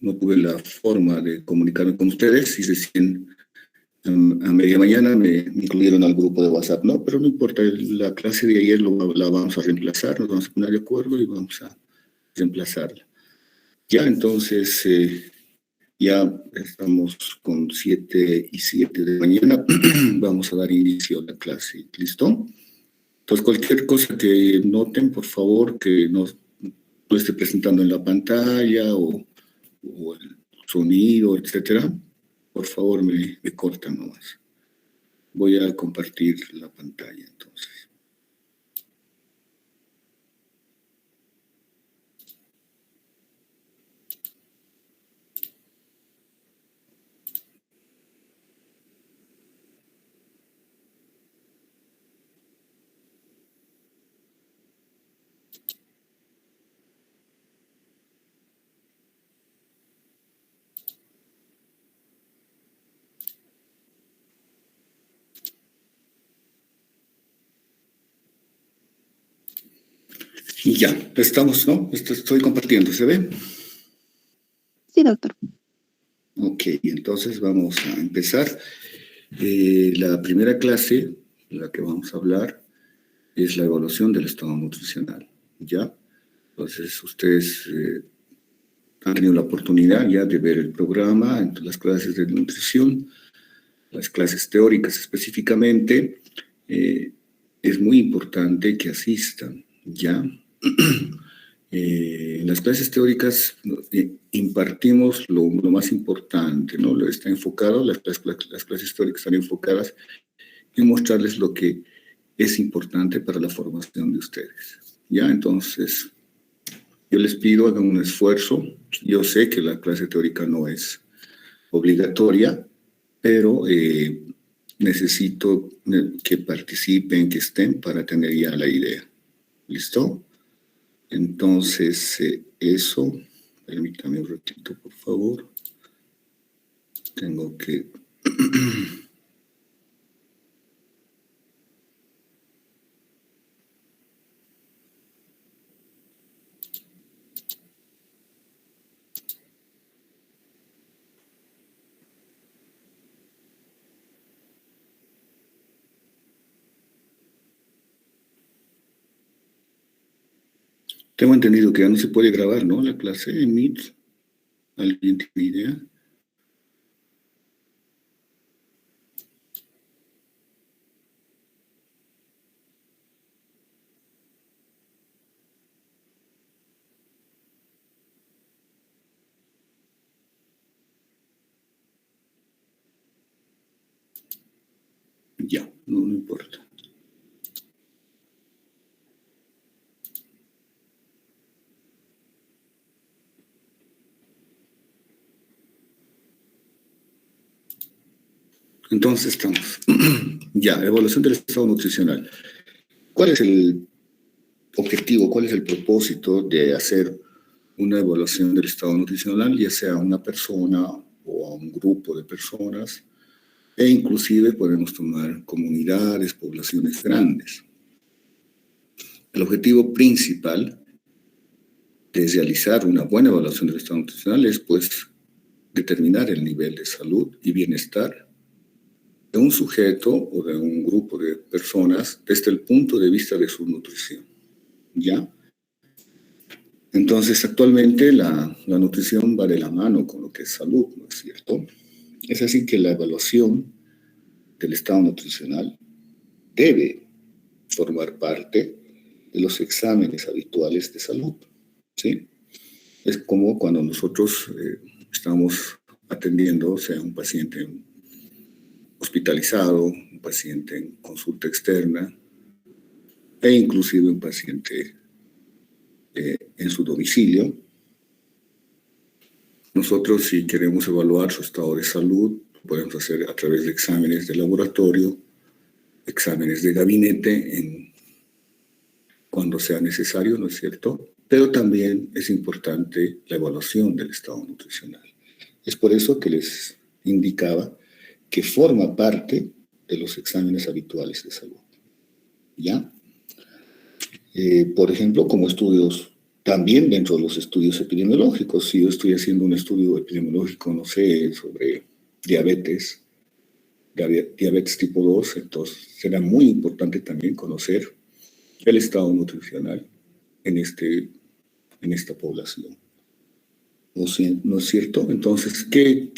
no tuve la forma de comunicarme con ustedes y recién a media mañana me incluyeron al grupo de WhatsApp. No, pero no importa, la clase de ayer la vamos a reemplazar, nos vamos a poner de acuerdo y vamos a reemplazarla. Ya, entonces, ya estamos con 7:07 de mañana. Vamos a dar inicio a la clase. ¿Listo? Pues cualquier cosa que noten, por favor, que no lo esté presentando en la pantalla o el sonido, etcétera, por favor me cortan nomás. Voy a compartir la pantalla entonces. Y ya, estamos, ¿no? Estoy compartiendo, ¿se ve? Sí, doctor. Ok, entonces vamos a empezar. La primera clase, la que vamos a hablar, es la evaluación del estado nutricional, ¿ya? Entonces, ustedes han tenido la oportunidad ya de ver el programa, entre las clases de nutrición, las clases teóricas específicamente. Es muy importante que asistan, ¿ya? En las clases teóricas impartimos lo más importante, ¿no? Está enfocado, las clases teóricas están enfocadas en mostrarles lo que es importante para la formación de ustedes, ¿ya? Entonces, yo les pido hagan un esfuerzo. Yo sé que la clase teórica no es obligatoria, pero necesito que participen, que estén para tener ya la idea. ¿Listo? Entonces, eso, permítame un ratito, por favor. Tengo que... Tengo entendido que ya no se puede grabar, ¿no? La clase en Meet. ¿Alguien tiene idea? Ya, no importa. Entonces estamos. Ya, evaluación del estado nutricional. ¿Cuál es el objetivo, cuál es el propósito de hacer una evaluación del estado nutricional, ya sea a una persona o a un grupo de personas, e inclusive podemos tomar comunidades, poblaciones grandes? El objetivo principal de realizar una buena evaluación del estado nutricional es, pues, determinar el nivel de salud y bienestar de un sujeto o de un grupo de personas desde el punto de vista de su nutrición, ¿ya? Entonces, actualmente la nutrición va de la mano con lo que es salud, ¿no es cierto? Es así que la evaluación del estado nutricional debe formar parte de los exámenes habituales de salud, ¿sí? Es como cuando nosotros estamos atendiendo, o sea, un paciente hospitalizado, un paciente en consulta externa e inclusive un paciente en su domicilio. Nosotros, si queremos evaluar su estado de salud, lo podemos hacer a través de exámenes de laboratorio, exámenes de gabinete, cuando sea necesario, ¿no es cierto? Pero también es importante la evaluación del estado nutricional. Es por eso que les indicaba que forma parte de los exámenes habituales de salud, ¿ya? Por ejemplo, como estudios también dentro de los estudios epidemiológicos. Si yo estoy haciendo un estudio epidemiológico, no sé, sobre diabetes, diabetes tipo 2, entonces será muy importante también conocer el estado nutricional en esta población. ¿No es cierto? Entonces, ¿qué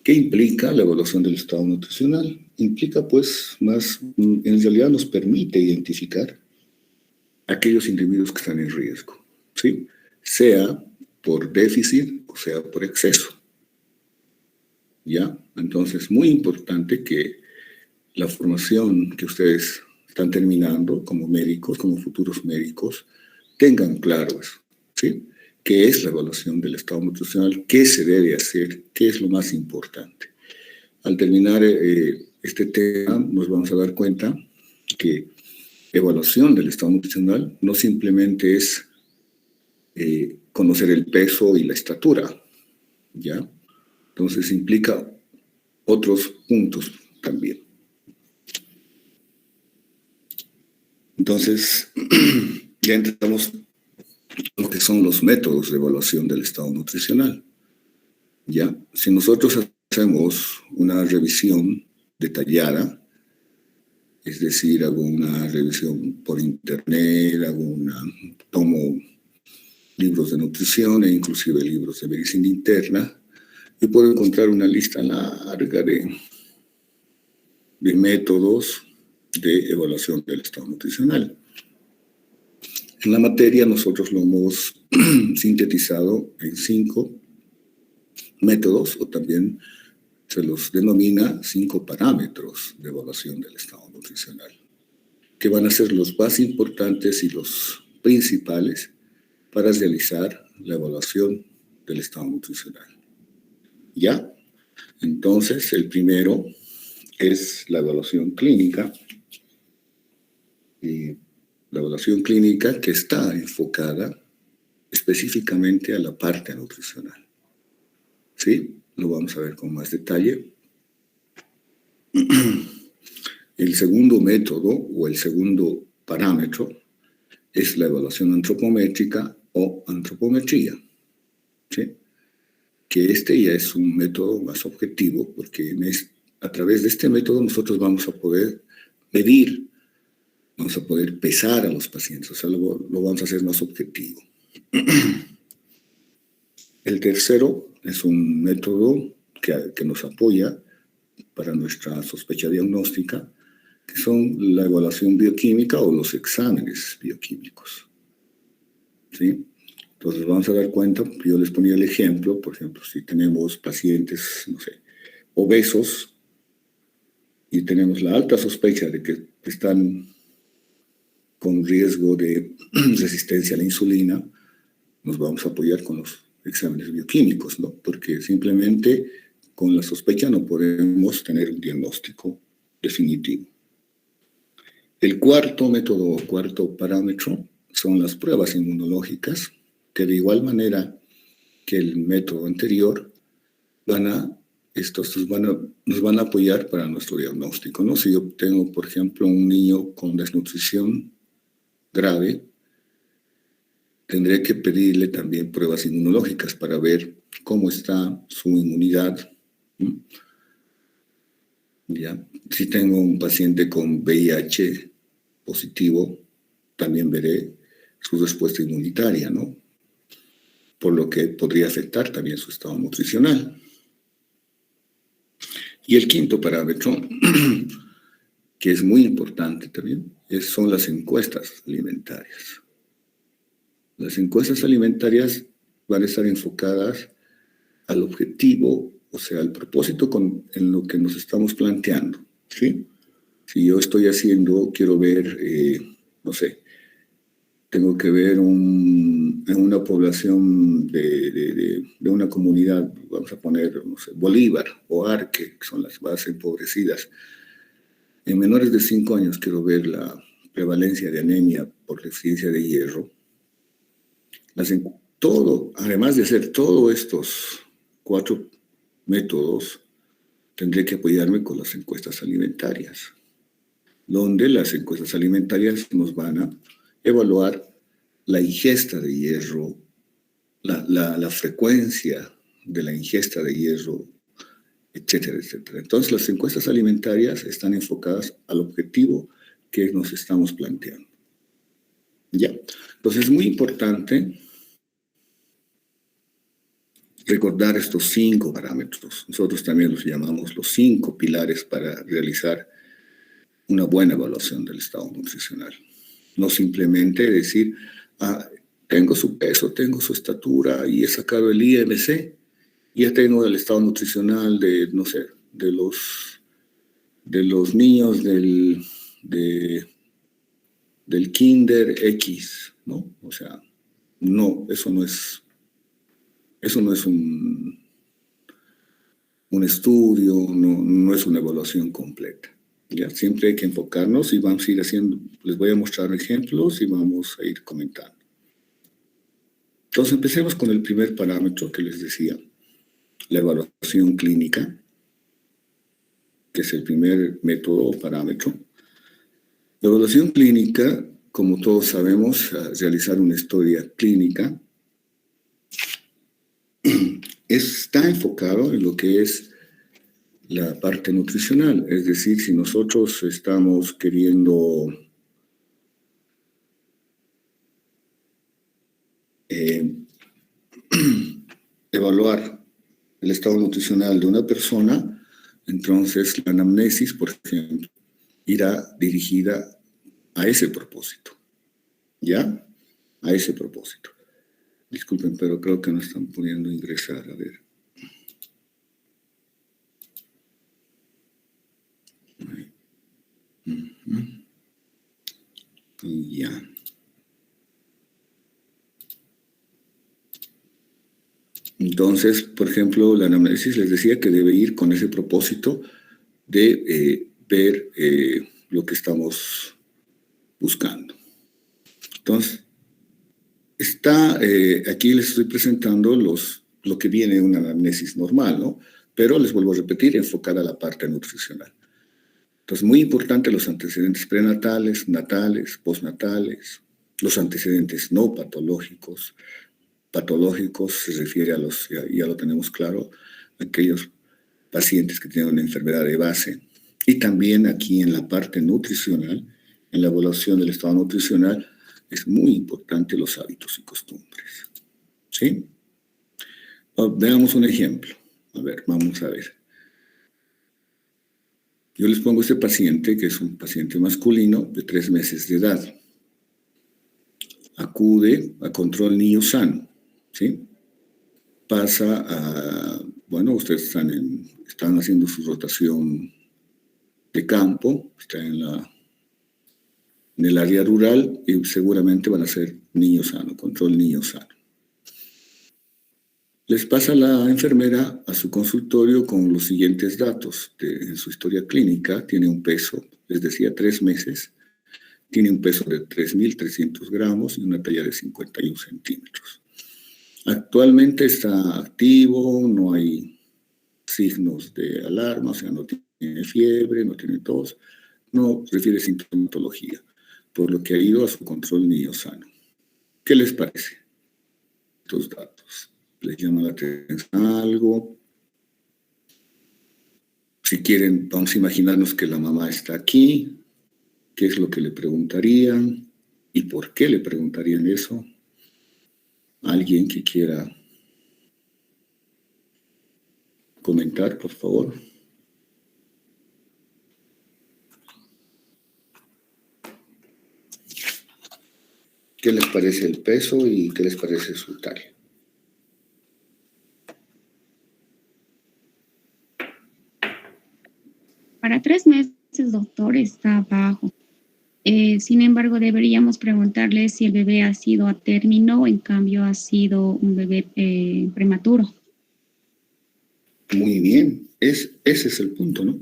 implica la evaluación del estado nutricional? Implica, pues, en realidad nos permite identificar aquellos individuos que están en riesgo, ¿sí? Sea por déficit o sea por exceso, ¿ya? Entonces, muy importante que la formación que ustedes están terminando como médicos, como futuros médicos, tengan claro eso, ¿sí? ¿Qué es la evaluación del estado nutricional? ¿Qué se debe hacer? ¿Qué es lo más importante? Al terminar este tema, nos vamos a dar cuenta que evaluación del estado nutricional no simplemente es conocer el peso y la estatura, ¿ya? Entonces implica otros puntos también. Entonces, ya entramos en lo que son los métodos de evaluación del estado nutricional, ¿ya? Si nosotros hacemos una revisión detallada, es decir, hago una revisión por internet, tomo libros de nutrición e inclusive libros de medicina interna, y puedo encontrar una lista larga de métodos de evaluación del estado nutricional. En la materia nosotros lo hemos sintetizado en 5 métodos, o también se los denomina 5 parámetros de evaluación del estado nutricional, que van a ser los más importantes y los principales para realizar la evaluación del estado nutricional. ¿Ya? Entonces, el primero es la evaluación clínica. La evaluación clínica que está enfocada específicamente a la parte nutricional. ¿Sí? Lo vamos a ver con más detalle. El segundo método o el segundo parámetro es la evaluación antropométrica o antropometría, ¿sí? Que ya es un método más objetivo, porque a través de este método nosotros vamos a poder medir, vamos a poder pesar a los pacientes, o sea, lo vamos a hacer más objetivo. El tercero es un método que nos apoya para nuestra sospecha diagnóstica, que son la evaluación bioquímica o los exámenes bioquímicos, ¿sí? Entonces vamos a dar cuenta, yo les ponía el ejemplo, por ejemplo, si tenemos pacientes, no sé, obesos, y tenemos la alta sospecha de que están con riesgo de resistencia a la insulina, nos vamos a apoyar con los exámenes bioquímicos, ¿no? Porque simplemente con la sospecha no podemos tener un diagnóstico definitivo. El cuarto método, cuarto parámetro, son las pruebas inmunológicas, que de igual manera que el método anterior nos van a apoyar para nuestro diagnóstico, ¿no? Si yo tengo, por ejemplo, un niño con desnutrición grave, tendré que pedirle también pruebas inmunológicas para ver cómo está su inmunidad. ¿Ya? Si tengo un paciente con VIH positivo, también veré su respuesta inmunitaria, ¿no? Por lo que podría afectar también su estado nutricional. Y el quinto parámetro, que es muy importante también, son las encuestas alimentarias. Las encuestas alimentarias van a estar enfocadas al objetivo, o sea, al propósito en lo que nos estamos planteando, ¿sí? Si yo quiero ver, no sé, tengo que ver en una población de una comunidad, vamos a poner, no sé, Bolívar o Arque, que son las más empobrecidas. En menores de 5 años quiero ver la prevalencia de anemia por deficiencia de hierro. Además de hacer todos estos 4 métodos, tendré que apoyarme con las encuestas alimentarias, donde las encuestas alimentarias nos van a evaluar la ingesta de hierro, la frecuencia de la ingesta de hierro, etcétera, etcétera. Entonces, las encuestas alimentarias están enfocadas al objetivo que nos estamos planteando. ¿Ya? Entonces, es muy importante recordar estos 5 parámetros. Nosotros también los llamamos los 5 pilares para realizar una buena evaluación del estado nutricional. No simplemente decir, tengo su peso, tengo su estatura y he sacado el IMC, y ya tengo el estado nutricional de, no sé, de los niños del kinder X, ¿no? O sea, no, eso no es un estudio, no es una evaluación completa. ¿Ya? Siempre hay que enfocarnos y vamos a ir haciendo, les voy a mostrar ejemplos y vamos a ir comentando. Entonces empecemos con el primer parámetro que les decía, la evaluación clínica, que es el primer método o parámetro. La evaluación clínica, como todos sabemos, realizar una historia clínica, está enfocado en lo que es la parte nutricional. Es decir, si nosotros estamos queriendo evaluar el estado nutricional de una persona, entonces la anamnesis, por ejemplo, irá dirigida a ese propósito. ¿Ya? A ese propósito. Disculpen, pero creo que no están pudiendo ingresar. A ver. Ya. Entonces, por ejemplo, la anamnesis les decía que debe ir con ese propósito de ver lo que estamos buscando. Entonces, aquí les estoy presentando lo que viene de una anamnesis normal, ¿no? Pero les vuelvo a repetir, enfocada a la parte nutricional. Entonces, muy importante los antecedentes prenatales, natales, postnatales, los antecedentes no patológicos. Patológicos se refiere a los, ya lo tenemos claro, aquellos pacientes que tienen una enfermedad de base. Y también aquí en la parte nutricional, en la evaluación del estado nutricional, es muy importante los hábitos y costumbres. ¿Sí? Veamos un ejemplo. A ver, vamos a ver. Yo les pongo este paciente, que es un paciente masculino de 3 meses de edad. Acude a control niño sano, ¿sí? Pasa a, bueno, ustedes están haciendo su rotación de campo, está en el área rural y seguramente van a ser niño sano, control niño sano. Les pasa la enfermera a su consultorio con los siguientes datos. En su historia clínica tiene un peso, les decía 3 meses, tiene un peso de 3.300 gramos y una talla de 51 centímetros. Actualmente está activo, no hay signos de alarma, o sea, no tiene fiebre, no tiene tos, no refiere sintomatología, por lo que ha ido a su control niño sano. ¿Qué les parece estos datos? ¿Les llama la atención algo? Si quieren, vamos a imaginarnos que la mamá está aquí. ¿Qué es lo que le preguntarían? ¿Y por qué le preguntarían eso? ¿Alguien que quiera comentar, por favor? ¿Qué les parece el peso y qué les parece su talla? Para 3 meses, doctor, está bajo. Sin embargo, deberíamos preguntarle si el bebé ha sido a término o en cambio ha sido un bebé prematuro. Muy bien, ese es el punto, ¿no?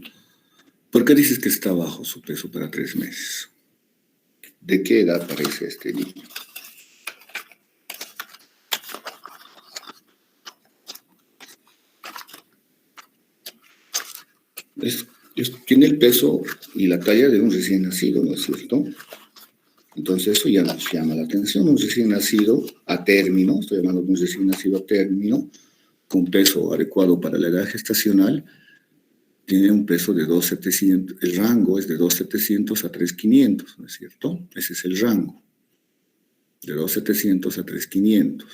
¿Por qué dices que está bajo su peso para 3 meses? ¿De qué edad parece este niño? Tiene el peso y la talla de un recién nacido, ¿no es cierto? Entonces eso ya nos llama la atención. Un recién nacido a término, estoy hablando de un recién nacido a término, con peso adecuado para la edad gestacional, tiene un peso de 2.700, el rango es de 2.700 a 3.500, ¿no es cierto? Ese es el rango, de 2.700 a 3.500.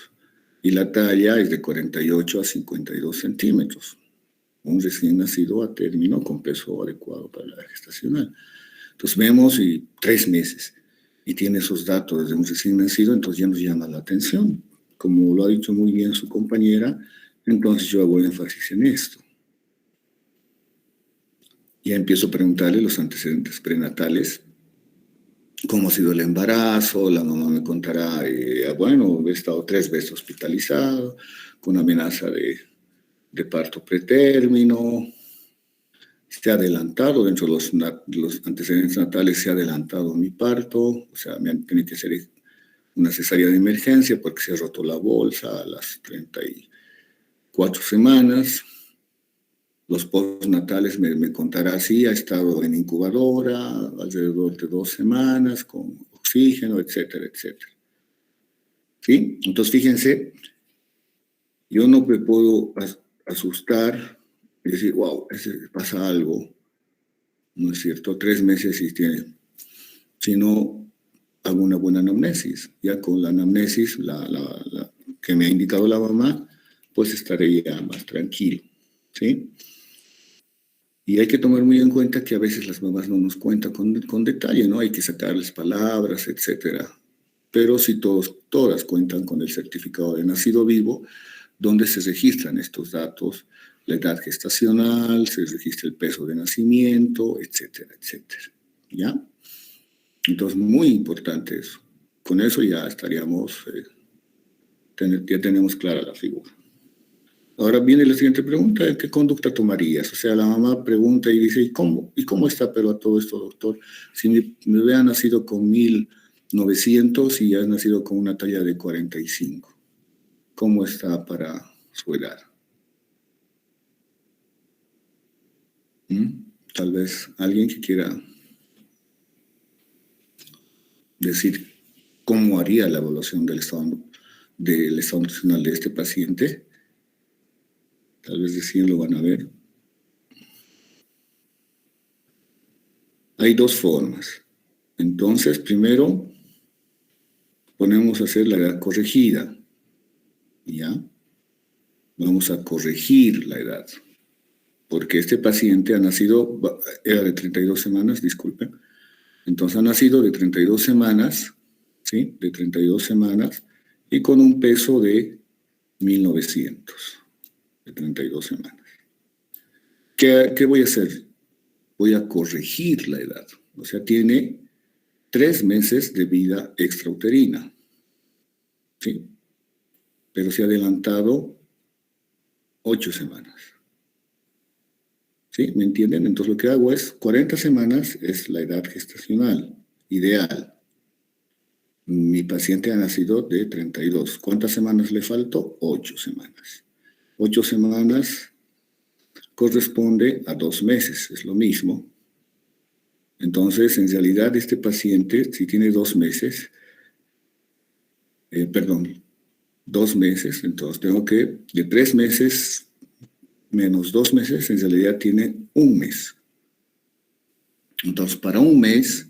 Y la talla es de 48 a 52 centímetros. Un recién nacido a término con peso adecuado para la edad gestacional. Entonces vemos y 3 meses y tiene esos datos de un recién nacido, entonces ya nos llama la atención. Como lo ha dicho muy bien su compañera, entonces yo hago énfasis en esto. Ya empiezo a preguntarle los antecedentes prenatales, cómo ha sido el embarazo, la mamá me contará, bueno, he estado 3 veces hospitalizado, con amenaza de parto pretérmino, se ha adelantado, dentro de los antecedentes natales se ha adelantado mi parto, o sea, me han tenido que hacer una cesárea de emergencia porque se ha roto la bolsa a las 34 semanas. Los postnatales me contará si ha estado en incubadora alrededor de 2 semanas con oxígeno, etcétera, etcétera. ¿Sí? Entonces, fíjense, yo no me puedo asustar y decir, wow, pasa algo, ¿no es cierto? 3 meses y tiene, sino hago una buena anamnesis. Ya con la anamnesis que me ha indicado la mamá, pues estaré ya más tranquilo, ¿sí? Y hay que tomar muy en cuenta que a veces las mamás no nos cuentan con detalle, ¿no? Hay que sacarles palabras, etcétera. Pero si todas cuentan con el certificado de nacido vivo, donde se registran estos datos, la edad gestacional, se registra el peso de nacimiento, etcétera, etcétera. ¿Ya? Entonces, muy importante eso. Con eso ya estaríamos, ya tenemos clara la figura. Ahora viene la siguiente pregunta, ¿qué conducta tomarías? O sea, la mamá pregunta y dice, ¿y cómo está pero a todo esto, doctor? Si me hubiera nacido con 1900 y has nacido con una talla de 45, ¿cómo está para su edad? Tal vez alguien que quiera decir cómo haría la evaluación del estado nutricional de este paciente. Tal vez recién lo van a ver. Hay 2 formas. Entonces, primero ponemos a hacer la edad corregida. ¿Ya? Vamos a corregir la edad. Porque este paciente ha nacido, era de 32 semanas, disculpen. Entonces ha nacido de 32 semanas, ¿sí? De 32 semanas y con un peso de 1900, de 32 semanas. ¿Qué voy a hacer? Voy a corregir la edad. O sea, tiene 3 meses de vida extrauterina. ¿Sí? Pero se ha adelantado 8 semanas. ¿Sí? ¿Me entienden? Entonces lo que hago es, 40 semanas es la edad gestacional ideal. Mi paciente ha nacido de 32. ¿Cuántas semanas le faltó? 8 semanas. 8 semanas corresponde a 2 meses, es lo mismo. Entonces, en realidad, este paciente, si tiene 2 meses, 2 meses, entonces tengo que, de 3 meses menos 2 meses, en realidad tiene 1 mes. Entonces, para 1 mes,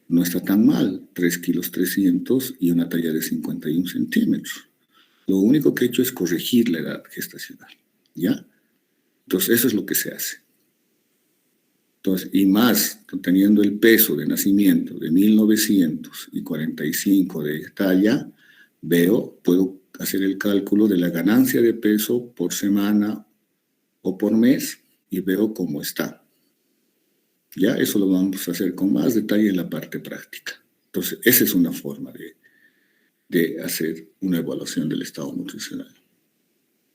no está tan mal, 3,300 kilos y una talla de 51 centímetros. Lo único que he hecho es corregir la edad gestacional, ¿ya? Entonces, eso es lo que se hace. Entonces, y más, teniendo el peso de nacimiento de 1945 de talla, puedo hacer el cálculo de la ganancia de peso por semana o por mes y veo cómo está. Ya, eso lo vamos a hacer con más detalle en la parte práctica. Entonces, esa es una forma de hacer una evaluación del estado nutricional.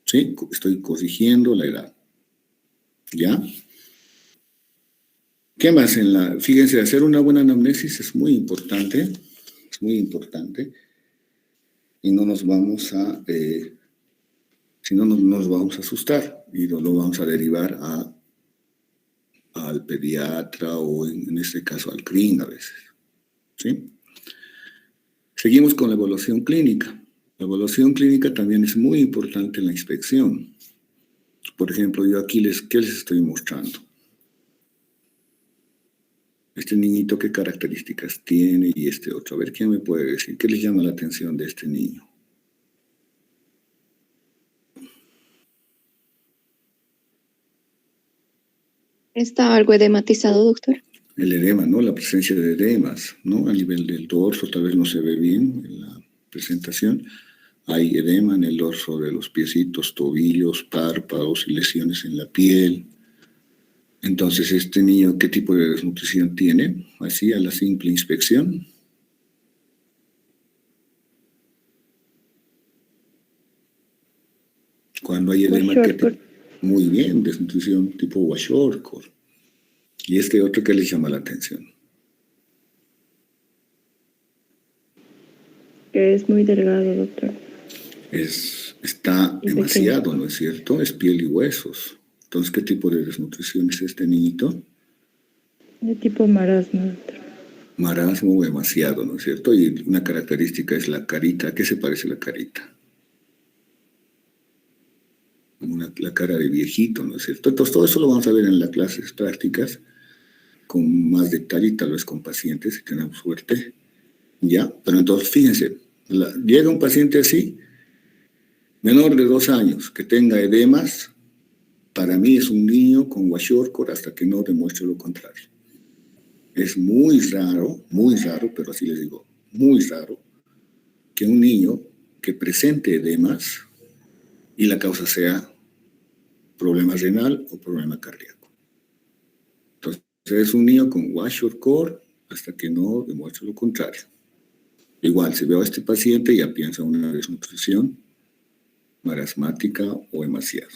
¿Sí? Estoy corrigiendo la edad. ¿Ya? ¿Qué más? Fíjense, hacer una buena anamnesis es muy importante. Es muy importante. Y no nos vamos a... si no, nos vamos a asustar y lo vamos a derivar al pediatra o en este caso al CRIN a veces. ¿sí? Seguimos con la evaluación clínica. La evaluación clínica también es muy importante en la inspección. Por ejemplo, yo aquí ¿qué les estoy mostrando? Este niñito, ¿qué características tiene? Y este otro. A ver, ¿quién me puede decir? ¿Qué les llama la atención de este niño? ¿Está algo edematizado, doctor? El edema, ¿no? La presencia de edemas, ¿no? A nivel del dorso, tal vez no se ve bien en la presentación. Hay edema en el dorso de los piecitos, tobillos, párpados y lesiones en la piel. Entonces, este niño, ¿qué tipo de desnutrición tiene? Así, a la simple inspección. Cuando hay edema, muy bien, desnutrición tipo Kwashiorkor. ¿Y este otro qué les llama la atención? Que es muy delgado, doctor. Está demasiado, ¿no es cierto? Es piel y huesos. Entonces, ¿qué tipo de desnutrición es este niñito? De tipo marasmo, doctor. Marasmo demasiado, ¿no es cierto? Y una característica es la carita. ¿A qué se parece la carita? La cara de viejito, ¿no es cierto? Entonces, todo eso lo vamos a ver en las clases prácticas con más detalle y tal vez con pacientes, si tenemos suerte. ¿Ya? Pero entonces, fíjense, llega un paciente así, menor de 2 años, que tenga edemas, para mí es un niño con Kwashiorkor hasta que no demuestre lo contrario. Es muy raro, pero así les digo, muy raro, que un niño que presente edemas y la causa sea problema renal o problema cardíaco. Entonces, es un niño con Kwashiorkor hasta que no demuestre lo contrario. Igual, si veo a este paciente, ya piensa una desnutrición marasmática o demasiado.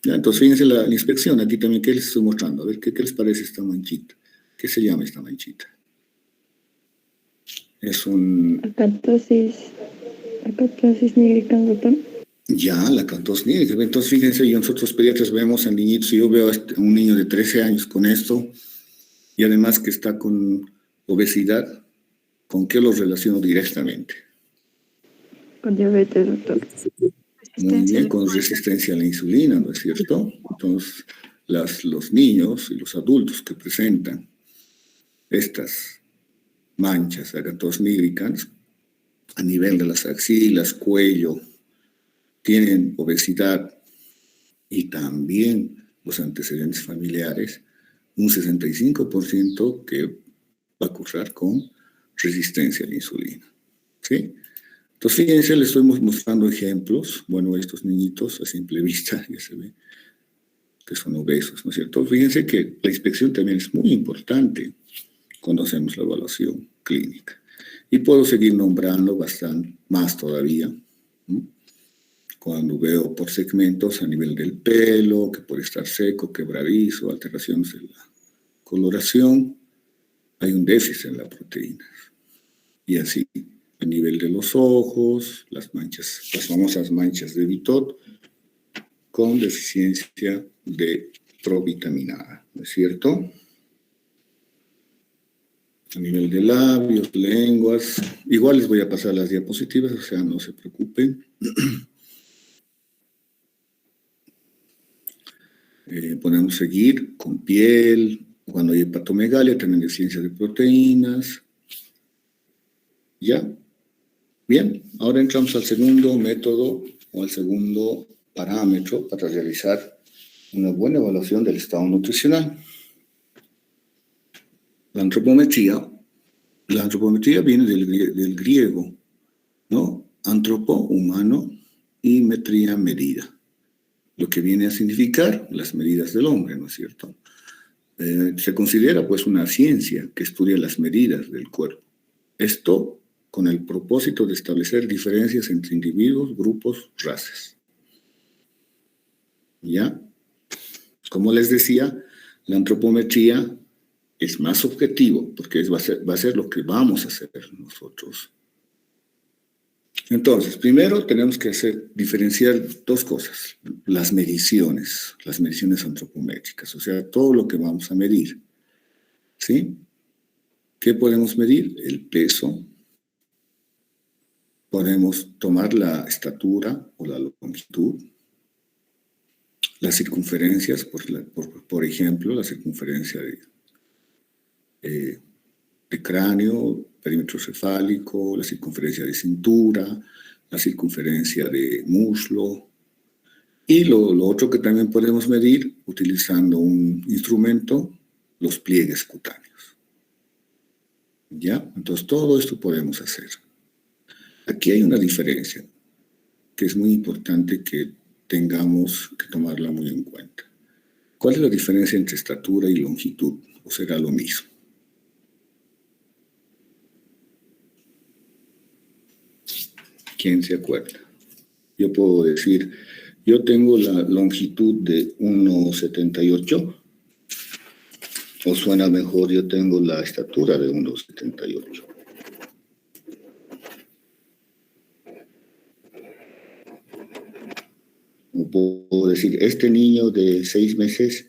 Ya, entonces, fíjense la inspección. Aquí también, ¿qué les estoy mostrando? A ver, ¿qué les parece esta manchita? ¿Qué se llama esta manchita? Es un... Acantosis nigricans, doctor. Ya, la acantosis nigricans. Entonces, fíjense, y nosotros pediatras vemos al niñito, si yo veo a un niño de 13 años con esto, y además que está con obesidad, ¿con qué lo relaciono directamente? Con diabetes, doctor. Muy bien, con resistencia a la insulina, ¿no es cierto? Entonces, los niños y los adultos que presentan estas manchas acantosis nigricans a nivel de las axilas, cuello, tienen obesidad y también los antecedentes familiares, un 65% que va a cursar con resistencia a la insulina, ¿sí? Entonces, fíjense, les estoy mostrando ejemplos. Bueno, estos niñitos a simple vista ya se ve que son obesos, ¿no es cierto? Fíjense que la inspección también es muy importante cuando hacemos la evaluación clínica. Y puedo seguir nombrando bastante más todavía, ¿no? Cuando veo por segmentos a nivel del pelo, que puede estar seco, quebradizo, alteraciones de la coloración, hay un déficit en la proteína. Y así, a nivel de los ojos, las manchas, las famosas manchas de Bitot, con deficiencia de provitamina A, ¿no es cierto? A nivel de labios, lenguas, igual les voy a pasar las diapositivas, o sea, no se preocupen. Podemos seguir con piel, cuando hay hepatomegalia, también deficiencia de proteínas. ¿Ya? Bien, ahora entramos al segundo método o al segundo parámetro para realizar una buena evaluación del estado nutricional. La antropometría viene del griego, ¿no? Antropo, humano, y metría, medida. Lo que viene a significar las medidas del hombre, ¿no es cierto? Se considera pues una ciencia que estudia las medidas del cuerpo. Esto con el propósito de establecer diferencias entre individuos, grupos, razas. ¿Ya? Como les decía, la antropometría es más objetivo porque va a ser lo que vamos a hacer nosotros. Entonces, primero tenemos que diferenciar dos cosas, las mediciones antropométricas, o sea, todo lo que vamos a medir, ¿sí? ¿Qué podemos medir? El peso. Podemos tomar la estatura o la longitud. Las circunferencias, por ejemplo, la circunferencia de cráneo, perímetro cefálico, la circunferencia de cintura, la circunferencia de muslo. Y lo otro que también podemos medir utilizando un instrumento, los pliegues cutáneos. ¿Ya? Entonces todo esto podemos hacer. Aquí hay una diferencia que es muy importante que tengamos que tomarla muy en cuenta. ¿Cuál es la diferencia entre estatura y longitud? ¿O será lo mismo? ¿Quién se acuerda? Yo puedo decir, yo tengo la longitud de 1,78. ¿O suena mejor, yo tengo la estatura de 1,78? O puedo decir, este niño de 6 meses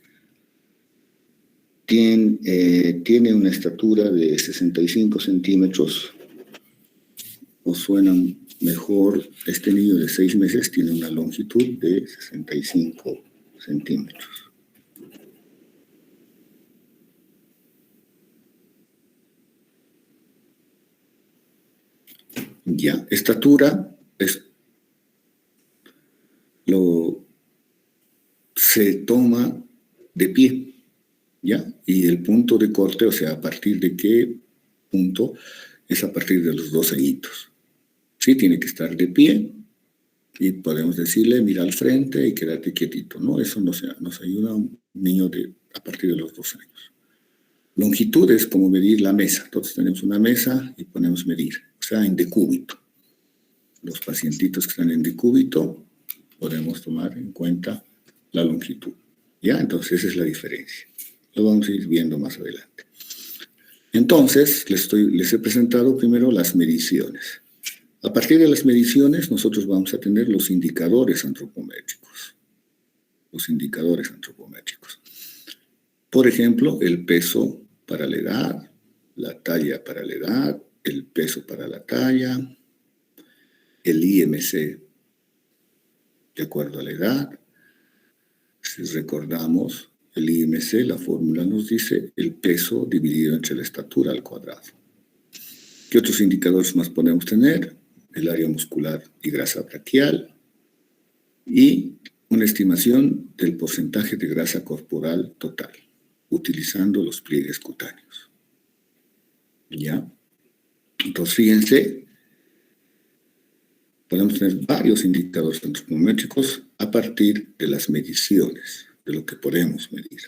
tiene una estatura de 65 centímetros. ¿O suena mejor, este niño de 6 meses tiene una longitud de 65 centímetros? Ya, estatura se toma de pie, ¿ya? Y el punto de corte, o sea, a partir de qué punto, es a partir de los 2 añitos. Sí, tiene que estar de pie y podemos decirle, mira al frente y quédate quietito, ¿no? Eso nos ayuda a un niño a partir de los 2 años. Longitud es como medir la mesa. Entonces tenemos una mesa y ponemos medir, o sea, en decúbito. Los pacientitos que están en decúbito podemos tomar en cuenta la longitud. ¿Ya? Entonces esa es la diferencia. Lo vamos a ir viendo más adelante. Entonces, les he presentado primero las mediciones. A partir de las mediciones, nosotros vamos a tener los indicadores antropométricos. Los indicadores antropométricos. Por ejemplo, el peso para la edad, la talla para la edad, el peso para la talla, el IMC de acuerdo a la edad. Si recordamos, el IMC, la fórmula nos dice el peso dividido entre la estatura al cuadrado. ¿Qué otros indicadores más podemos tener? El área muscular y grasa braquial y una estimación del porcentaje de grasa corporal total, utilizando los pliegues cutáneos. ¿Ya? Entonces, fíjense, podemos tener varios indicadores antropométricos a partir de las mediciones, de lo que podemos medir.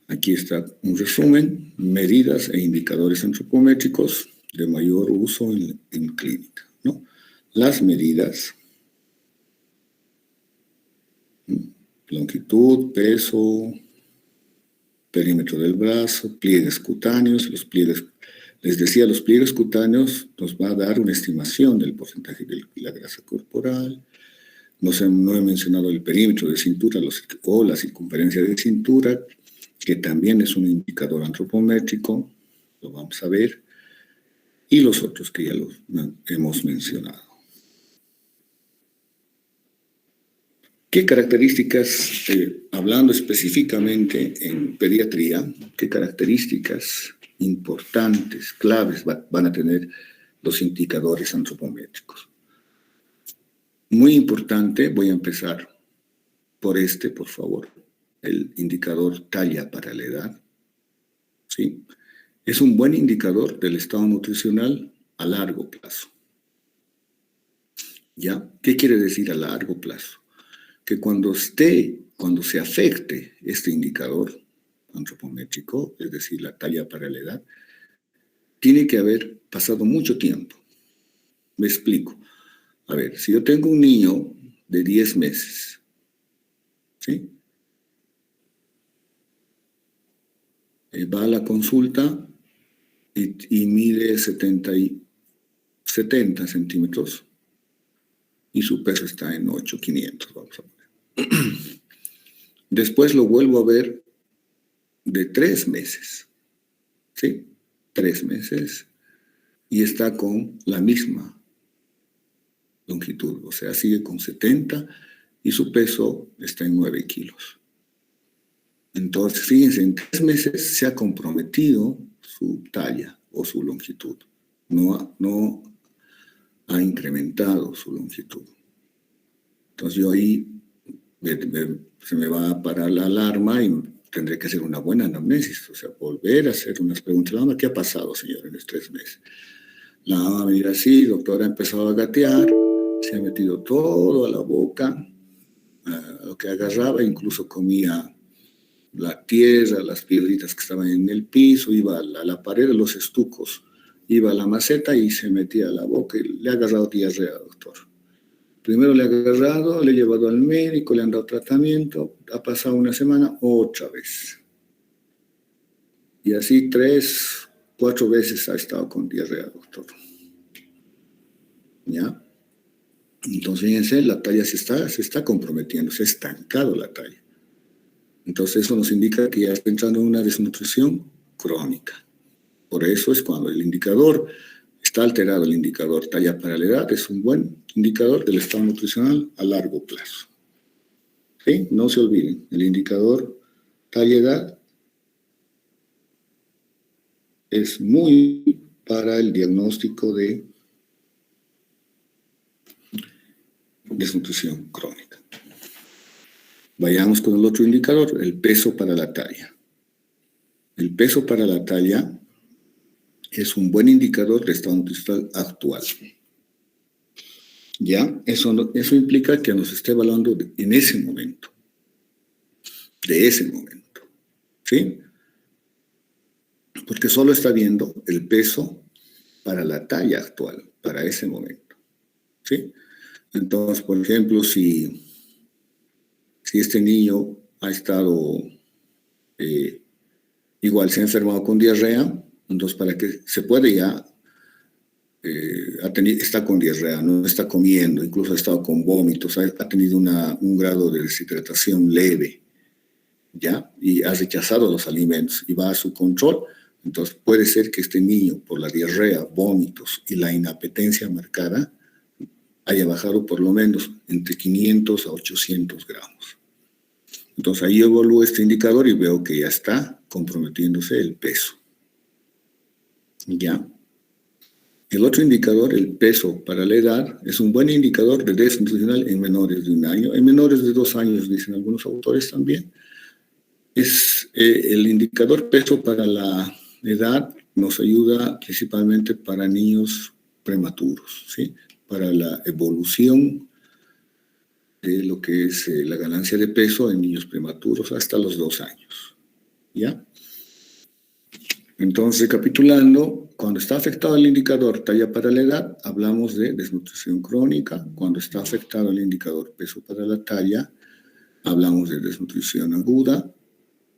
Aquí está un resumen, medidas e indicadores antropométricos de mayor uso en clínica, ¿no? Las medidas, longitud, peso, perímetro del brazo, pliegues cutáneos. Les decía, los pliegues cutáneos nos va a dar una estimación del porcentaje de la grasa corporal. No he mencionado el perímetro de cintura o la circunferencia de cintura, que también es un indicador antropométrico, lo vamos a ver, y los otros que ya los hemos mencionado. ¿Qué características, hablando específicamente en pediatría, qué características importantes, claves van a tener los indicadores antropométricos? Muy importante, voy a empezar por por favor, el indicador talla para la edad. ¿Sí? Es un buen indicador del estado nutricional a largo plazo. ¿Ya? ¿Qué quiere decir a largo plazo? Que cuando se afecte este indicador antropométrico, es decir, la talla para la edad, tiene que haber pasado mucho tiempo. Me explico. A ver, si yo tengo un niño de 10 meses, ¿sí? Va a la consulta y mide 70 centímetros y su peso está en 8,500, vamos a ver. Después lo vuelvo a ver de 3 meses, ¿sí? 3 meses, y está con la misma longitud, o sea, sigue con 70 y su peso está en 9 kilos. Entonces, fíjense, en 3 meses se ha comprometido su talla o su longitud. No ha incrementado su longitud. Entonces yo ahí se me va a parar la alarma y tendré que hacer una buena anamnesis, o sea, volver a hacer unas preguntas. La mamá, ¿qué ha pasado, señor, en estos 3 meses? La mamá me dirá, sí, doctora, ha empezado a gatear, se ha metido todo a la boca, lo que agarraba, incluso comía la tierra, las piedritas que estaban en el piso, iba a la pared, los estucos, iba a la maceta y se metía a la boca y le ha agarrado diarrea, doctor. Primero le ha agarrado, le he llevado al médico, le han dado tratamiento, ha pasado una semana, otra vez. Y así 3, 4 veces ha estado con diarrea, doctor. ¿Ya? Entonces, fíjense, la talla se está comprometiendo, se ha estancado la talla. Entonces, eso nos indica que ya está entrando en una desnutrición crónica. Por eso es cuando el indicador está alterado, el indicador talla para la edad, es un buen indicador del estado nutricional a largo plazo. ¿Sí? No se olviden, el indicador talla-edad es muy para el diagnóstico de desnutrición crónica. Vayamos con el otro indicador, el peso para la talla. El peso para la talla es un buen indicador de estado nutricional actual. ¿Ya? Eso implica que nos esté evaluando en ese momento. De ese momento. ¿Sí? Porque solo está viendo el peso para la talla actual, para ese momento. ¿Sí? Entonces, por ejemplo, si este niño ha estado, igual se ha enfermado con diarrea, entonces para que se puede ya, está con diarrea, no está comiendo, incluso ha estado con vómitos, ha tenido un grado de deshidratación leve, ¿ya? Y ha rechazado los alimentos y va a su control. Entonces puede ser que este niño, por la diarrea, vómitos y la inapetencia marcada, haya bajado por lo menos entre 500 a 800 gramos. Entonces ahí evalúo este indicador y veo que ya está comprometiéndose el peso. ¿Ya? El otro indicador, el peso para la edad, es un buen indicador de desnutricional en menores de 1 año, en menores de 2 años, dicen algunos autores también. Es el indicador peso para la edad, nos ayuda principalmente para niños prematuros, ¿sí? Para la evolución de lo que es la ganancia de peso en niños prematuros hasta los 2 años. ¿Ya? Entonces, recapitulando, cuando está afectado el indicador talla para la edad, hablamos de desnutrición crónica. Cuando está afectado el indicador peso para la talla, hablamos de desnutrición aguda.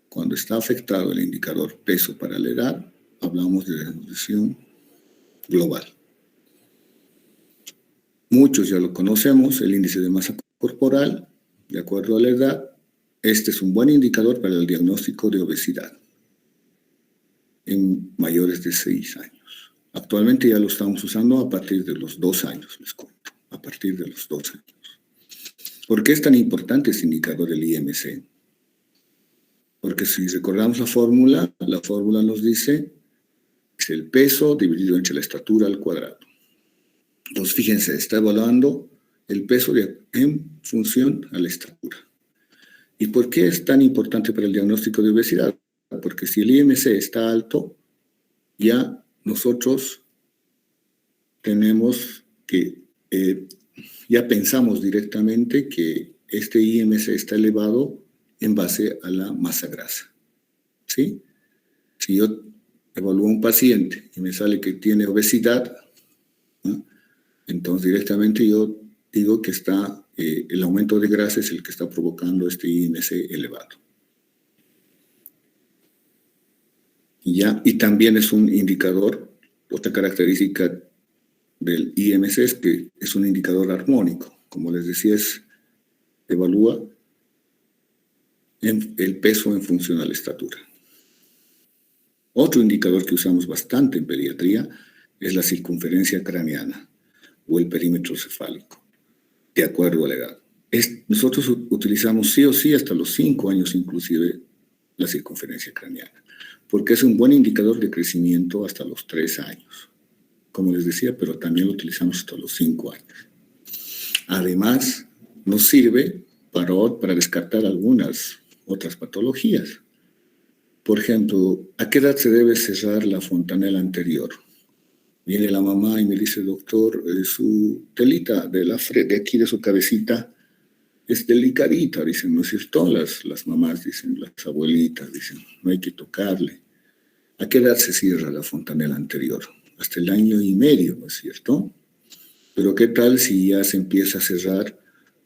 Cuando está afectado el indicador peso para la edad, hablamos de desnutrición global. Muchos ya lo conocemos, el índice de masa corporal, de acuerdo a la edad. Este es un buen indicador para el diagnóstico de obesidad en mayores de 6 años. Actualmente ya lo estamos usando a partir de los 2 años, les cuento, a partir de los 2 años. ¿Por qué es tan importante este indicador del IMC? Porque si recordamos la fórmula nos dice que es el peso dividido entre la estatura al cuadrado. Entonces, fíjense, está evaluando el peso en función a la estatura. ¿Y por qué es tan importante para el diagnóstico de obesidad? Porque si el IMC está alto, ya nosotros tenemos que, ya pensamos directamente que este IMC está elevado en base a la masa grasa. ¿Sí? Si yo evalúo a un paciente y me sale que tiene obesidad, ¿no? Entonces directamente yo digo que el aumento de grasa es el que está provocando este IMC elevado. Y también es un indicador, otra característica del IMC es que es un indicador armónico. Como les decía, evalúa el peso en función a la estatura. Otro indicador que usamos bastante en pediatría es la circunferencia craneana o el perímetro cefálico, de acuerdo a la edad. Nosotros utilizamos sí o sí hasta los 5 años inclusive la circunferencia craneana, porque es un buen indicador de crecimiento hasta los 3 años, como les decía, pero también lo utilizamos hasta los 5 años. Además, nos sirve para descartar algunas otras patologías. Por ejemplo, ¿a qué edad se debe cerrar la fontanela anterior? Viene la mamá y me dice, doctor, su telita de aquí de su cabecita es delicadita, dicen, ¿no es cierto? Las mamás dicen, las abuelitas dicen, no hay que tocarle. ¿A qué edad se cierra la fontanela anterior? Hasta el 1.5 años, ¿no es cierto? Pero ¿qué tal si ya se empieza a cerrar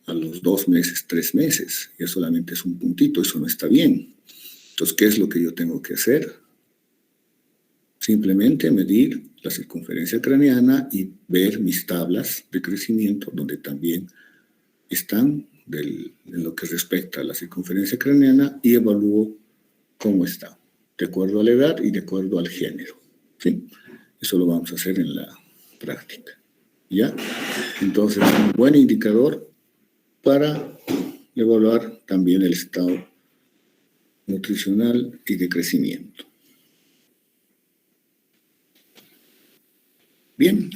a los 2 meses, 3 meses? Ya solamente es un puntito, eso no está bien. Entonces, ¿qué es lo que yo tengo que hacer? Simplemente medir la circunferencia craneana y ver mis tablas de crecimiento, donde también están en lo que respecta a la circunferencia craneana, y evalúo cómo está, de acuerdo a la edad y de acuerdo al género. ¿Sí? Eso lo vamos a hacer en la práctica. ¿Ya? Entonces, un buen indicador para evaluar también el estado nutricional y de crecimiento. Bien,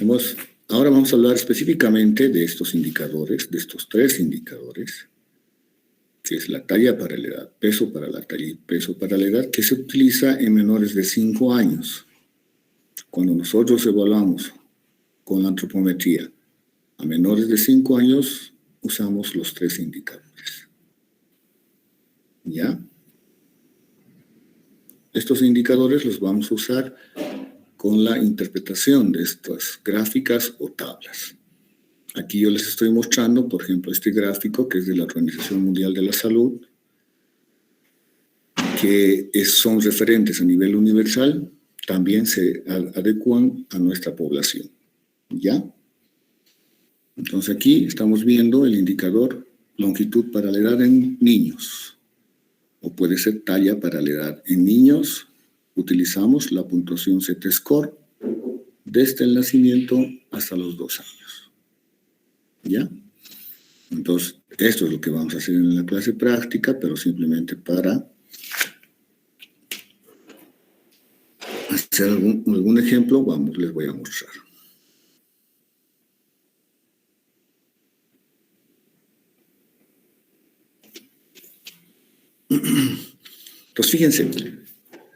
ahora vamos a hablar específicamente de estos indicadores, de estos 3 indicadores, que es la talla para la edad, peso para la talla y peso para la edad, que se utiliza en menores de 5 años. Cuando nosotros evaluamos con la antropometría a menores de 5 años, usamos los 3 indicadores. ¿Ya? Estos indicadores los vamos a usar con la interpretación de estas gráficas o tablas. Aquí yo les estoy mostrando, por ejemplo, este gráfico que es de la Organización Mundial de la Salud, que son referentes a nivel universal, también se adecuan a nuestra población. ¿Ya? Entonces aquí estamos viendo el indicador longitud para la edad en niños, o puede ser talla para la edad en niños. Utilizamos la puntuación Z-Score desde el nacimiento hasta los 2 años. ¿Ya? Entonces, esto es lo que vamos a hacer en la clase práctica, pero simplemente para hacer algún ejemplo, les voy a mostrar. Entonces, fíjense,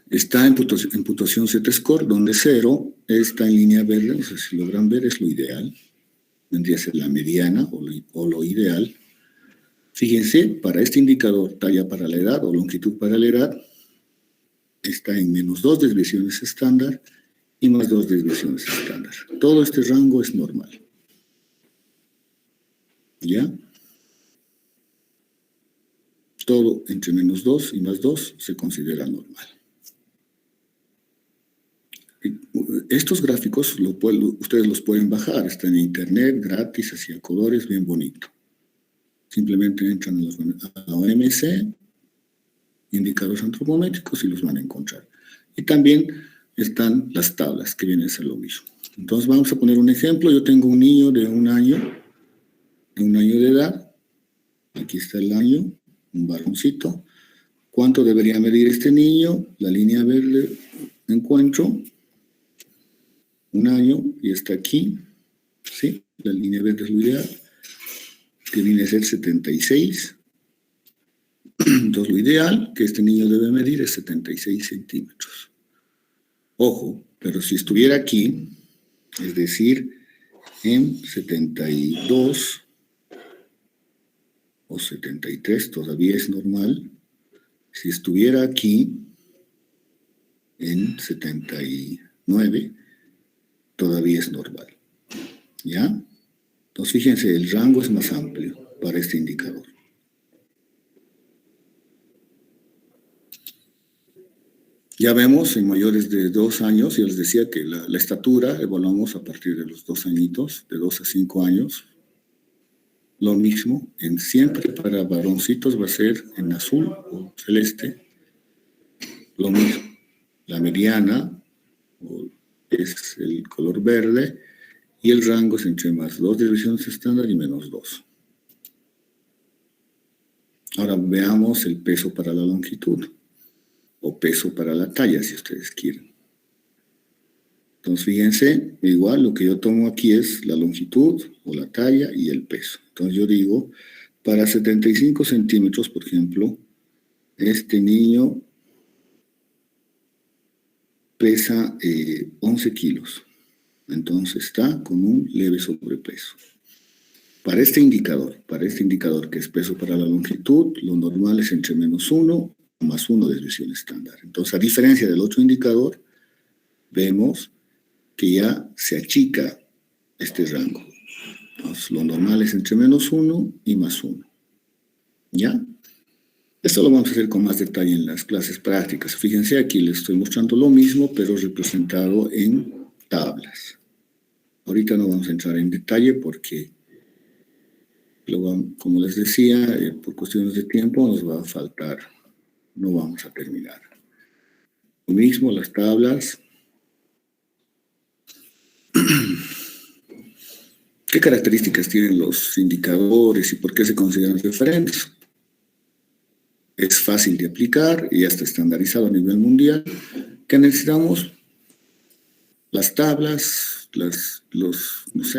está en puntuación Z-Score, donde 0 está en línea verde, no sé si logran ver, es lo ideal. Vendría a ser la mediana o lo ideal. Fíjense, para este indicador, talla para la edad o longitud para la edad, está en -2 desviaciones estándar y +2 desviaciones estándar. Todo este rango es normal. ¿Ya? Todo entre -2 y +2 se considera normal. Estos gráficos ustedes los pueden bajar, están en internet, gratis, así a colores, bien bonito. Simplemente entran a la OMS, indicadores antropométricos, y los van a encontrar. Y también están las tablas, que vienen a ser lo mismo. Entonces vamos a poner un ejemplo. Yo tengo un niño de 1 año, de edad. Aquí está el año, un varoncito. ¿Cuánto debería medir este niño? La línea verde encuentro. 1 año, y está aquí, ¿sí? La línea verde es lo ideal, que viene a ser 76. Entonces, lo ideal que este niño debe medir es 76 centímetros. Ojo, pero si estuviera aquí, es decir, en 72 o 73, todavía es normal. Si estuviera aquí, en 79, todavía es normal. ¿Ya? Entonces, fíjense, el rango es más amplio para este indicador. Ya vemos en mayores de 2 años, ya les decía que la estatura evaluamos a partir de los 2 añitos, de 2 a 5 años. Lo mismo, siempre para varoncitos va a ser en azul o celeste. Lo mismo. La mediana es el color verde y el rango es entre más 2 desviaciones estándar y menos 2. Ahora veamos el peso para la longitud o peso para la talla, si ustedes quieren. Entonces, fíjense, igual lo que yo tomo aquí es la longitud o la talla y el peso. Entonces, yo digo, para 75 centímetros, por ejemplo, este niño pesa 11 kilos. Entonces, está con un leve sobrepeso. Para este indicador que es peso para la longitud, lo normal es entre menos 1 o más 1 desviación estándar. Entonces, a diferencia del otro indicador, vemos que ya se achica este rango. Entonces, lo normal es entre menos 1 y más 1. ¿Ya? Esto lo vamos a hacer con más detalle en las clases prácticas. Fíjense, aquí les estoy mostrando lo mismo, pero representado en tablas. Ahorita no vamos a entrar en detalle porque, como les decía, por cuestiones de tiempo nos va a faltar. No vamos a terminar. Lo mismo, las tablas. ¿Qué características tienen los indicadores y por qué se consideran referentes? Es fácil de aplicar y ya está estandarizado a nivel mundial. ¿Qué necesitamos? Las tablas,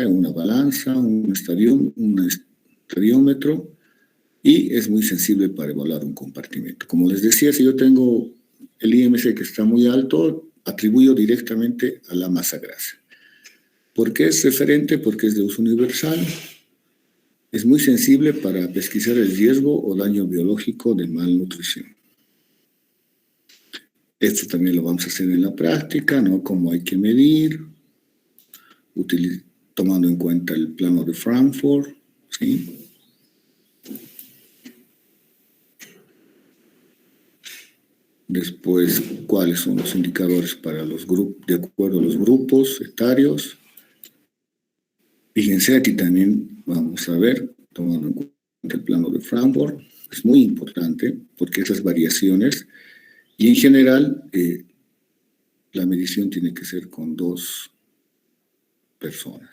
una balanza, un estadiómetro, y es muy sensible para evaluar un compartimento. Como les decía, si yo tengo el IMC que está muy alto, atribuyo directamente a la masa grasa. ¿Por qué es referente? Porque es de uso universal. Es muy sensible para pesquisar el riesgo o daño biológico de malnutrición. Esto también lo vamos a hacer en la práctica, ¿no? Cómo hay que medir, tomando en cuenta el plano de Frankfurt, ¿sí? Después, ¿cuáles son los indicadores para los grupos, de acuerdo a los grupos etarios? Fíjense, aquí también vamos a ver, tomando en cuenta el plano de Frankfurt, es muy importante porque esas variaciones, y en general, la medición tiene que ser con 2 personas.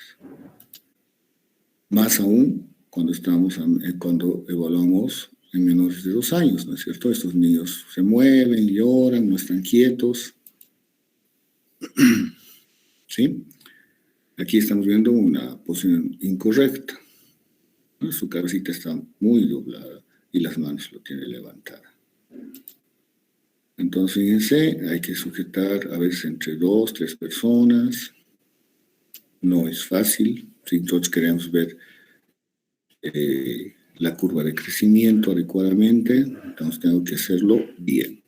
Más aún cuando evaluamos en menores de 2 años, ¿no es cierto? Estos niños se mueven, lloran, no están quietos. ¿Sí? Aquí estamos viendo una posición incorrecta, ¿no? Su cabecita está muy doblada y las manos lo tiene levantada. Entonces, fíjense, hay que sujetar a veces entre 2, 3 personas. No es fácil. Si nosotros queremos ver la curva de crecimiento adecuadamente, entonces tengo que hacerlo bien.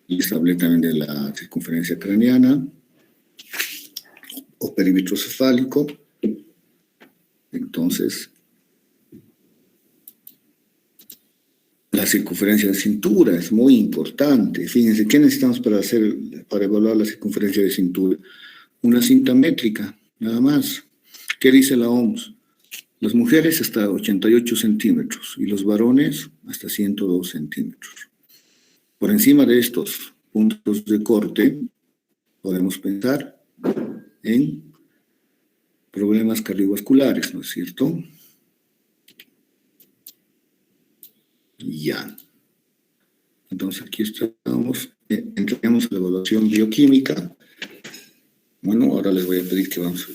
Y les hablé también de la circunferencia craneana o perímetro cefálico. Entonces, la circunferencia de cintura es muy importante. Fíjense, ¿qué necesitamos para evaluar la circunferencia de cintura? Una cinta métrica, nada más. ¿Qué dice la OMS? Las mujeres hasta 88 centímetros y los varones hasta 102 centímetros. Por encima de estos puntos de corte, podemos pensar en problemas cardiovasculares, ¿no es cierto? Ya. Entonces aquí estamos, entramos a la evaluación bioquímica. Bueno, ahora les voy a pedir que vamos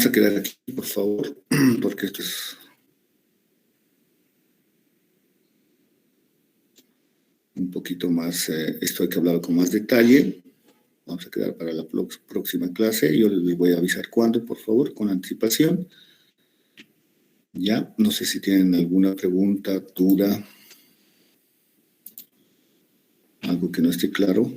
a quedar aquí, por favor, porque esto es un poquito más, esto hay que hablar con más detalle. Vamos a quedar para la próxima clase. Yo les voy a avisar cuándo, por favor, con anticipación. Ya, no sé si tienen alguna pregunta, duda, algo que no esté claro.